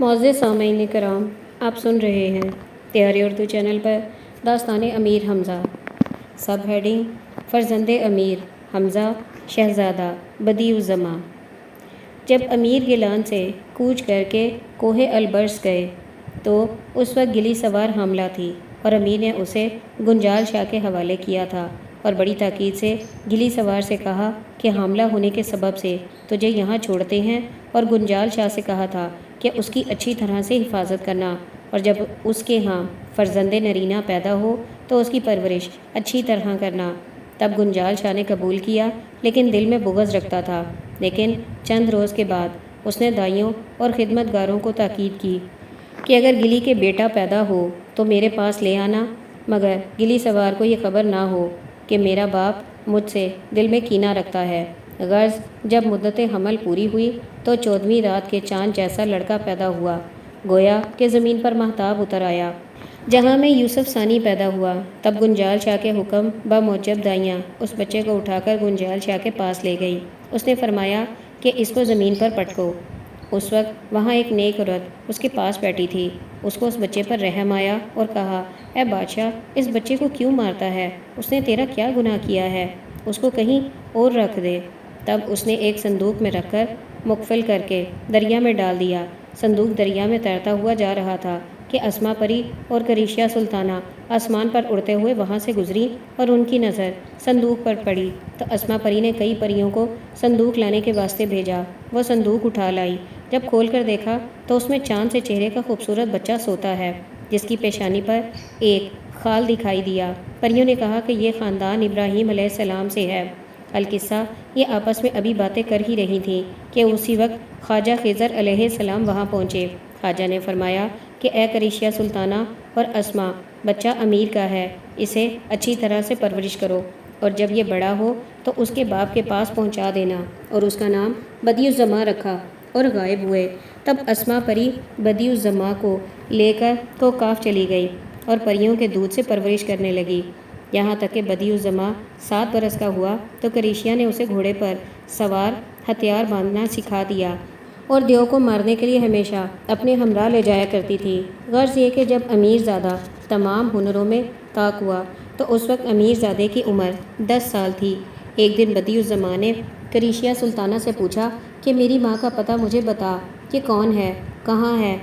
معزز سامعین کرام، آپ سن رہے ہیں تیاری اردو چینل پر داستان امیر حمزہ۔ سب ہیڈنگ: فرزند امیر حمزہ شہزادہ بدیع الزماں۔ جب امیر گیلان سے کوچ کر کے کوہ البرز گئے تو اس وقت گلی سوار حاملہ تھی اور امیر نے اسے گنجال شاہ کے حوالے کیا تھا اور بڑی تاکید سے گلی سوار سے کہا کہ حاملہ ہونے کے سبب سے تجھے یہاں چھوڑتے ہیں، اور گنجال شاہ سے کہا تھا کہ اس کی اچھی طرح سے حفاظت کرنا، اور جب اس کے ہاں فرزند نرینہ پیدا ہو تو اس کی پرورش اچھی طرح کرنا۔ تب گنجال شاہ نے قبول کیا، لیکن دل میں بغض رکھتا تھا۔ لیکن چند روز کے بعد اس نے دائیوں اور خدمتگاروں کو تاکید کی کہ اگر گلی کے بیٹا پیدا ہو تو میرے پاس لے آنا، مگر گلی سوار کو یہ خبر نہ ہو کہ میرا باپ مجھ سے دل میں کینہ رکھتا ہے۔ غرض جب مدت حمل پوری ہوئی تو 14ویں رات کے چاند جیسا لڑکا پیدا ہوا، گویا کہ زمین پر ماہتاب اتر آیا۔ جہاں میں یوسف ثانی پیدا ہوا، تب گنجال شاہ کے حکم بموجب دائیاں اس بچے کو اٹھا کر گنجال شاہ کے پاس لے گئی۔ اس نے فرمایا کہ اس کو زمین پر پٹکو۔ اس وقت وہاں ایک نیک عورت اس کے پاس بیٹھی تھی۔ اس کو اس بچے پر رحم آیا اور کہا، اے بادشاہ، اس بچے کو کیوں مارتا ہے؟ اس نے تیرا کیا گناہ کیا ہے؟ اس کو کہیں اور رکھ دے۔ تب اس نے ایک صندوق میں رکھ کر مقفل کر کے دریا میں ڈال دیا۔ صندوق دریا میں تیرتا ہوا جا رہا تھا کہ اسما پری اور کریشیا سلطانہ آسمان پر اڑتے ہوئے وہاں سے گزری اور ان کی نظر صندوق پر پڑی تو اسما پری نے کئی پریوں کو صندوق لانے کے واسطے بھیجا۔ وہ صندوق اٹھا لائی۔ جب کھول کر دیکھا تو اس میں چاند سے چہرے کا خوبصورت بچہ سوتا ہے، جس کی پیشانی پر ایک خال دکھائی دیا۔ پریوں نے کہا کہ یہ خاندان ابراہیم علیہ السلام سے ہے۔ القصہ، یہ آپس میں ابھی باتیں کر ہی رہی تھیں کہ اسی وقت خواجہ خضر علیہ السلام وہاں پہنچے۔ خواجہ نے فرمایا کہ اے کریشیا سلطانہ اور اسما، بچہ امیر کا ہے، اسے اچھی طرح سے پرورش کرو، اور جب یہ بڑا ہو تو اس کے باپ کے پاس پہنچا دینا، اور اس کا نام بدیع الزماں رکھا۔ اور غائب ہوئے۔ تب اسما پری بدیع الزماں کو لے کر کوکاف چلی گئی اور پریوں کے دودھ سے پرورش کرنے لگی، یہاں تک کہ بدیع الزماں 7 برس کا ہوا تو کریشیا نے اسے گھوڑے پر سوار ہتھیار باندھنا سکھا دیا اور دیو کو مارنے کے لیے ہمیشہ اپنے ہمراہ لے جایا کرتی تھی۔ غرض یہ کہ جب امیر زادہ تمام ہنروں میں طاق ہوا تو اس وقت امیر زادے کی عمر 10 سال تھی۔ ایک دن بدیع الزماں نے کریشیا سلطانہ سے پوچھا کہ میری ماں کا پتہ مجھے بتا کہ کون ہے، کہاں ہے،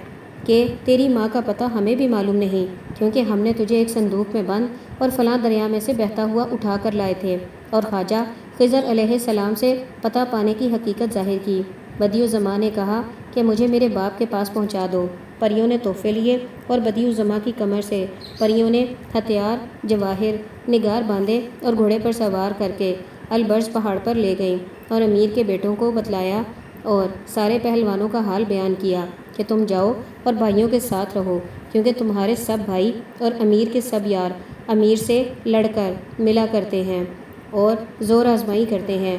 کہ تیری ماں کا پتہ ہمیں بھی معلوم نہیں، کیونکہ ہم نے تجھے ایک صندوق میں بند اور فلاں دریا میں سے بہتا ہوا اٹھا کر لائے تھے۔ اور خواجہ خضر علیہ السلام سے پتہ پانے کی حقیقت ظاہر کی۔ بدیع الزماں نے کہا کہ مجھے میرے باپ کے پاس پہنچا دو۔ پریوں نے تحفے لیے اور بدیع الزماں کی کمر سے پریوں نے ہتھیار، جواہر، نگار باندھے اور گھوڑے پر سوار کر کے البرز پہاڑ پر لے گئیں اور امیر کے بیٹوں کو بتلایا اور سارے پہلوانوں کا حال بیان کیا کہ تم جاؤ اور بھائیوں کے ساتھ رہو، کیونکہ تمہارے سب بھائی اور امیر کے سب یار امیر سے لڑ کر ملا کرتے ہیں اور زور آزمائی کرتے ہیں۔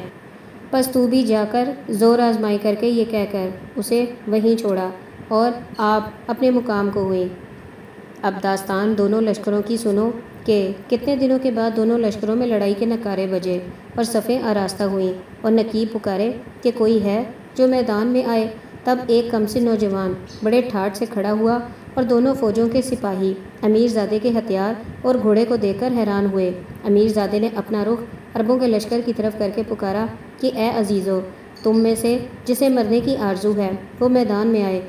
بس تو بھی جا کر زور آزمائی کر کے یہ کہہ کر اسے وہیں چھوڑا اور آپ اپنے مقام کو ہوئیں۔ اب داستان دونوں لشکروں کی سنو کہ کتنے دنوں کے بعد دونوں لشکروں میں لڑائی کے نعرے بجے اور صفیں آراستہ ہوئیں اور نقیب پکارے کہ کوئی ہے جو میدان میں آئے۔ تب ایک کمسن نوجوان بڑے ٹھاٹھ سے کھڑا ہوا اور دونوں فوجوں کے سپاہی امیر زادے کے ہتھیار اور گھوڑے کو دیکھ کر حیران ہوئے۔ امیر زادے نے اپنا رخ عربوں کے لشکر کی طرف کر کے پکارا کہ اے عزیزو، تم میں سے جسے مرنے کی آرزو ہے وہ میدان میں آئے۔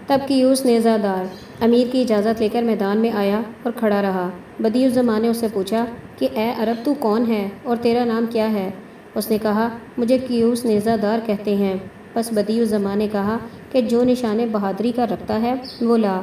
تب کیوس نیزہ دار امیر کی اجازت لے کر میدان میں آیا اور کھڑا رہا۔ بدیع الزماں نے اس سے پوچھا کہ اے عرب، تو کون ہے اور تیرا نام کیا ہے؟ اس نے کہا، مجھے کیوس نیزہ دار کہتے ہیں۔ بس بدیع الزماں نے کہا کہ جو نشان بہادری کا رکھتا ہے وہ لا۔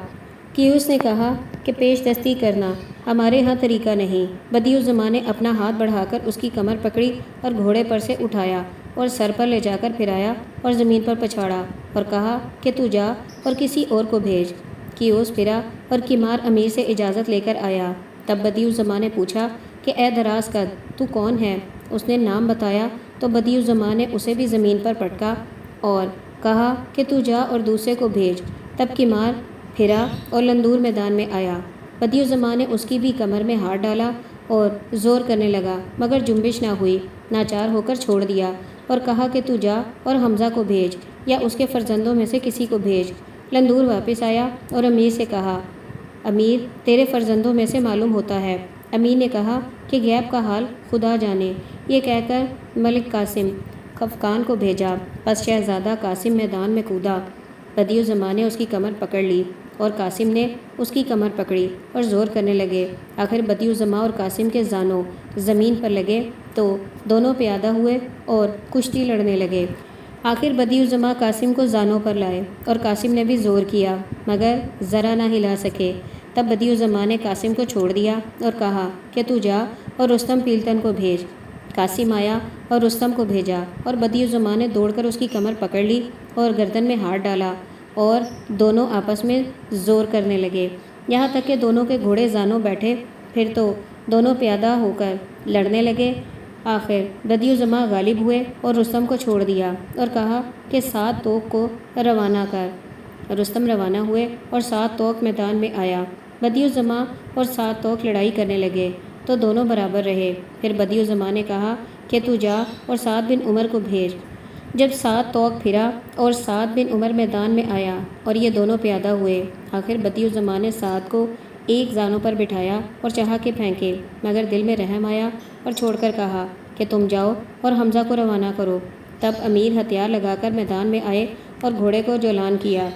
کیوس نے کہا کہ پیش دستی کرنا ہمارے ہاں طریقہ نہیں۔ بدیع الزماں نے اپنا ہاتھ بڑھا کر اس کی کمر پکڑی اور گھوڑے پر سے اٹھایا اور سر پر لے جا کر پھرایا اور زمین پر پچھاڑا اور کہا کہ تو جا اور کسی اور کو بھیج۔ کیوس پھرا اور کمار امیر سے اجازت لے کر آیا۔ تب بدیع الزماں نے پوچھا کہ اے دراز قد، تو کون ہے؟ اس نے نام بتایا تو بدیع الزماں نے اسے بھی زمین پر پٹکا اور کہا کہ تو جا اور دوسرے کو بھیج۔ تب کمار پھرا اور لندور میدان میں آیا۔ بدیع الزماں نے اس کی بھی کمر میں ہاتھ ڈالا اور زور کرنے لگا، مگر جنبش نہ ہوئی۔ ناچار ہو کر چھوڑ دیا اور کہا کہ تو جا اور حمزہ کو بھیج یا اس کے فرزندوں میں سے کسی کو بھیج، لندور واپس آیا اور امیر سے کہا، امیر تیرے فرزندوں میں سے معلوم ہوتا ہے۔ امیر نے کہا کہ غیب کا حال خدا جانے۔ یہ کہہ کر ملک قاسم خفقان کو بھیجا۔ پس شہزادہ قاسم میدان میں کودا۔ بدیع الزماں نے اس کی کمر پکڑ لی اور قاسم نے اس کی کمر پکڑی اور زور کرنے لگے۔ آخر بدیع الزماں اور قاسم کے زانوں زمین پر لگے تو دونوں پیادہ ہوئے اور کشتی لڑنے لگے۔ آخر بدیع الزماں قاسم کو زانوں پر لائے اور قاسم نے بھی زور کیا مگر ذرا نہ ہلا سکے۔ تب بدیع الزماں نے قاسم کو چھوڑ دیا اور کہا کہ تو جا اور رستم پیلتن کو بھیج۔ قاسم آیا اور رستم کو بھیجا اور بدیع الزماں نے دوڑ کر اس کی کمر پکڑ لی اور گردن میں ہاتھ ڈالا اور دونوں آپس میں زور کرنے لگے، یہاں تک کہ دونوں کے گھوڑے زانوں بیٹھے۔ پھر تو دونوں پیادہ ہو کر لڑنے لگے۔ آخر بدیع الزماں غالب ہوئے اور رستم کو چھوڑ دیا اور کہا کہ 7 توپ کو روانہ کر۔ رستم روانہ ہوئے اور 7 توپ میدان میں آیا۔ بدیع الزماں اور 7 توپ لڑائی کرنے لگے تو دونوں برابر رہے۔ پھر بدیع الزماں نے کہا کہ تو جا اور سعد بن عمر کو بھیج۔ جب 7 توق پھرا اور سعد بن عمر میدان میں آیا اور یہ دونوں پیادہ ہوئے، آخر بدیع الزماں نے سعد کو ایک زانوں پر بٹھایا اور چاہا کہ پھینکے، مگر دل میں رحم آیا اور چھوڑ کر کہا کہ تم جاؤ اور حمزہ کو روانہ کرو۔ تب امیر ہتھیار لگا کر میدان میں آئے اور گھوڑے کو جولان کیا۔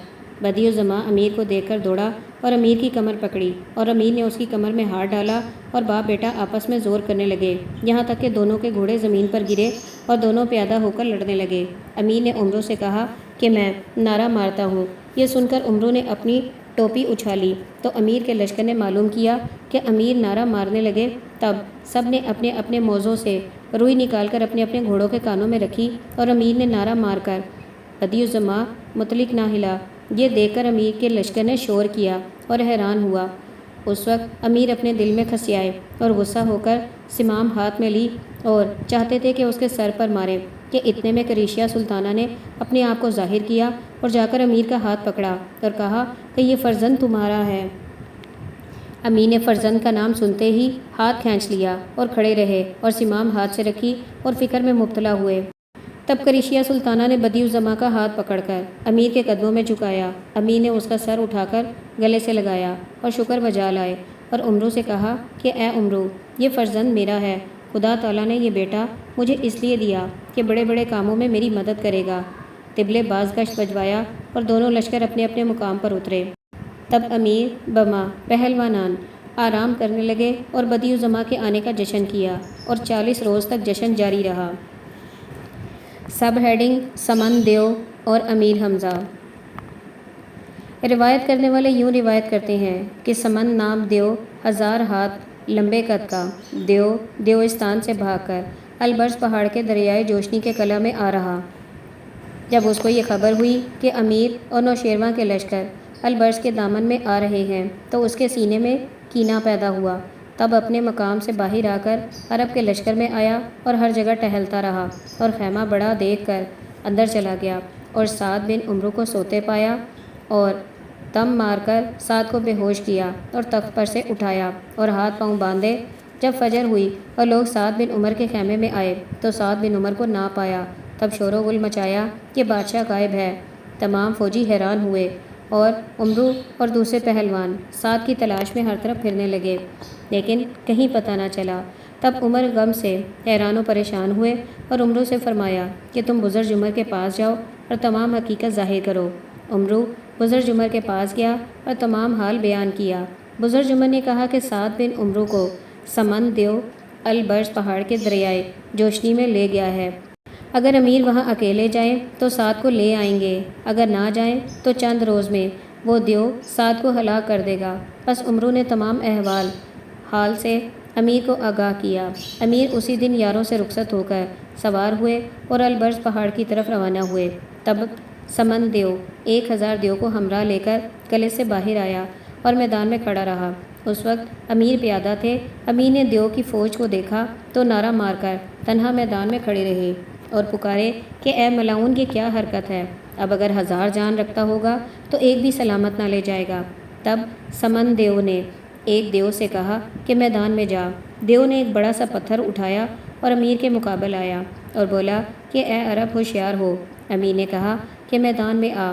بدیع الزماں امیر کو دیکھ کر دوڑا اور امیر کی کمر پکڑی اور امیر نے اس کی کمر میں ہاتھ ڈالا اور باپ بیٹا آپس میں زور کرنے لگے، یہاں تک کہ دونوں کے گھوڑے زمین پر گرے اور دونوں پیادہ ہو کر لڑنے لگے۔ امیر نے عمرو سے کہا کہ میں نعرہ مارتا ہوں۔ یہ سن کر عمرو نے اپنی ٹوپی اچھالی تو امیر کے لشکر نے معلوم کیا کہ امیر نعرہ مارنے لگے۔ تب سب نے اپنے اپنے موزوں سے روئی نکال کر اپنے اپنے گھوڑوں کے کانوں میں رکھی اور امیر نے نعرہ مار کر بدیع الزماں مطلق نہ ہلا۔ یہ دیکھ کر امیر کے لشکر نے شور کیا اور حیران ہوا۔ اس وقت امیر اپنے دل میں کھسیائے اور غصہ ہو کر سمام ہاتھ میں لی اور چاہتے تھے کہ اس کے سر پر مارے کہ اتنے میں کریشیا سلطانہ نے اپنے آپ کو ظاہر کیا اور جا کر امیر کا ہاتھ پکڑا اور کہا کہ یہ فرزند تمہارا ہے۔ امیر نے فرزند کا نام سنتے ہی ہاتھ کھینچ لیا اور کھڑے رہے اور سمام ہاتھ سے رکھی اور فکر میں مبتلا ہوئے۔ تب کریشیا سلطانہ نے بدیع الزماں کا ہاتھ پکڑ کر امیر کے قدموں میں جھکایا۔ امیر نے اس کا سر اٹھا کر گلے سے لگایا اور شکر بجا لائے اور عمرو سے کہا کہ اے عمرو، یہ فرزند میرا ہے۔ خدا تعالیٰ نے یہ بیٹا مجھے اس لیے دیا کہ بڑے بڑے کاموں میں میری مدد کرے گا۔ طبلِ باز گشت بجوایا اور دونوں لشکر اپنے اپنے مقام پر اترے۔ تب امیر بما پہلوانان آرام کرنے لگے اور بدیع الزماں کے آنے کا جشن کیا اور 40 روز تک جشن جاری رہا۔ سب ہیڈنگ سمن دیو اور امیر حمزہ۔ روایت کرنے والے یوں روایت کرتے ہیں کہ سمن نام دیو 1000 ہاتھ لمبے قد کا دیوستان سے بھاگ کر البرز پہاڑ کے دریائے جوشنی کے قلعہ میں آ رہا۔ جب اس کو یہ خبر ہوئی کہ امیر اور نوشیروان کے لشکر البرز کے دامن میں آ رہے ہیں تو اس کے سینے میں کینہ پیدا ہوا۔ تب اپنے مقام سے باہر آ کر عرب کے لشکر میں آیا اور ہر جگہ ٹہلتا رہا اور خیمہ بڑا دیکھ کر اندر چلا گیا اور سعد بن عمرو کو سوتے پایا اور دم مار کر سعد کو بے ہوش کیا اور تخت پر سے اٹھایا اور ہاتھ پاؤں باندھے۔ جب فجر ہوئی اور لوگ سعد بن عمر کے خیمے میں آئے تو سعد بن عمر کو نہ پایا۔ تب شور و غل مچایا کہ بادشاہ غائب ہے۔ تمام فوجی حیران ہوئے اور عمرو اور دوسرے پہلوان سعد کی تلاش میں ہر طرف پھرنے لگے لیکن کہیں پتہ نہ چلا۔ تب عمر غم سے حیران و پریشان ہوئے اور عمرو سے فرمایا کہ تم بزرگ عمر کے پاس جاؤ اور تمام حقیقت ظاہر کرو۔ عمرو بزرگ عمر کے پاس گیا اور تمام حال بیان کیا۔ بزرگ عمر نے کہا کہ سعد بن عمرو کو سمن دیو البرز پہاڑ کے دریائے جوشنی میں لے گیا ہے۔ اگر امیر وہاں اکیلے جائیں تو سعد کو لے آئیں گے، اگر نہ جائیں تو چند روز میں وہ دیو سعد کو ہلاک کر دے گا۔ پس عمرو نے تمام احوال حال سے امیر کو آگاہ کیا۔ امیر اسی دن یاروں سے رخصت ہو کر سوار ہوئے اور البرز پہاڑ کی طرف روانہ ہوئے۔ تب سمن دیو 1000 دیو کو ہمراہ لے کر قلعے سے باہر آیا اور میدان میں کھڑا رہا۔ اس وقت امیر پیادہ تھے۔ امیر نے دیو کی فوج کو دیکھا تو نعرہ مار کر تنہا میدان میں کھڑے رہے اور پکارے کہ اے ملاؤن کی کیا حرکت ہے، اب اگر 1000 جان رکھتا ہوگا تو ایک بھی سلامت نہ لے جائے گا۔ تب سمن دیو نے ایک دیو سے کہا کہ میدان میں جا۔ دیو نے ایک بڑا سا پتھر اٹھایا اور امیر کے مقابل آیا اور بولا کہ اے عرب ہوشیار ہو۔ امیر نے کہا کہ میدان میں آ